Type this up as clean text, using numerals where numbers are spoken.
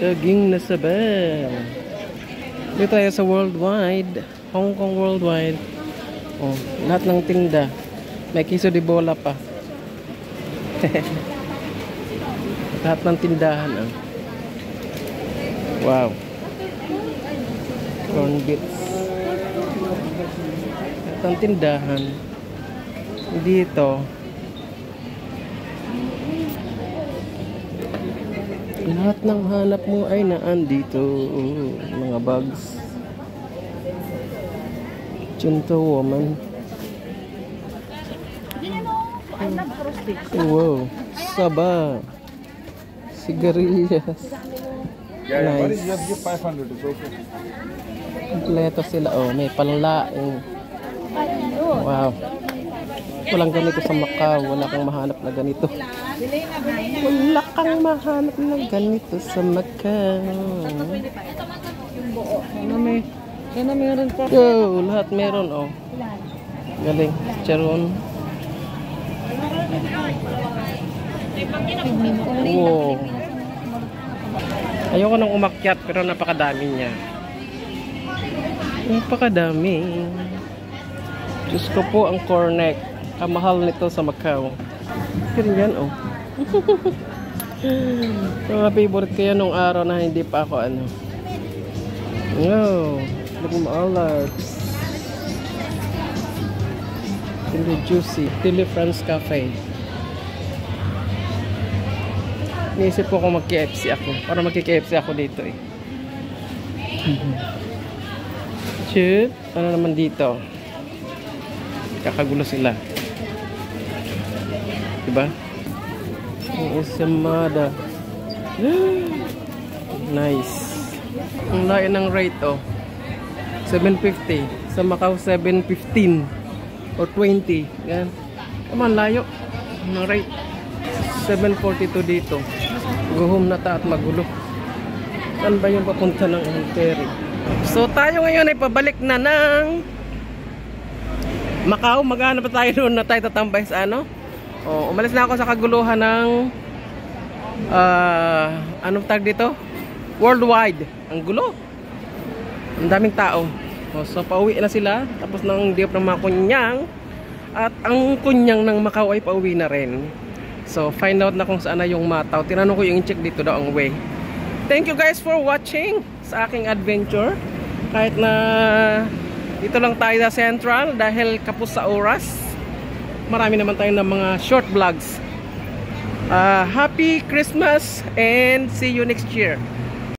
Saging na sabaw. Dito tayo sa Worldwide. Hong Kong Worldwide. Oh, lahat ng tinda. May queso de bola pa. Lahat ng tindahan. Oh. Wow. Corn bits. Lahat ng tindahan. Dito. Lahat ng hanap mo ay naandito. Mga bags. Junto woman. Wow. Saba. Sigarilyas. Nice. Kompleto sila. Oh, may panlaing. Wow. Walang ganito sa Macau. Wala kang mahanap na ganito. Wala kang mahanap na ganito sa Macau. Ano meron pa? Yo, lahat meron, oh. Galing. Charon. Wow. Ayoko nang umakyat pero napakadami niya. Napakadami. Diyos ko po ang cornet. Kamahal nito sa Macau. Pero yan, oh. Mga favorite ko yan nung araw na hindi pa ako ano. Wow. Look at all that. Really juicy. Tilly France Cafe. Niisip ko kung mag-KFC ako. Para mag-KFC ako dito eh. Chut. Ano naman dito? Kakagulo sila. Diba? Isamada. Nice. Ang layo ng rate oh. 750. Sa Macau 715 or 20. Yan. Kaman layo ng rate. 742 dito. Guhom na ta at magulo. Saan ba yung papunta ng ferry? So tayo ngayon ay pabalik na ng Macau. Maghanap pa tayo doon na tayo tatambay sa ano. Oh, umalis na ako sa kaguluhan ng anong tag dito? Worldwide. Ang gulo. Ang daming tao. Oh, so pauwi na sila. Tapos ng diop ng mga kunyang. At ang kunyang ng Macau ay pauwi na rin. So find out na kung saan na yung Mataw. Tinanong ko yung check dito daw ang way. Thank you guys for watching sa aking adventure. Kahit na dito lang tayo sa Central dahil kapos sa oras. Marami naman tayo ng mga short vlogs. Happy Christmas and see you next year.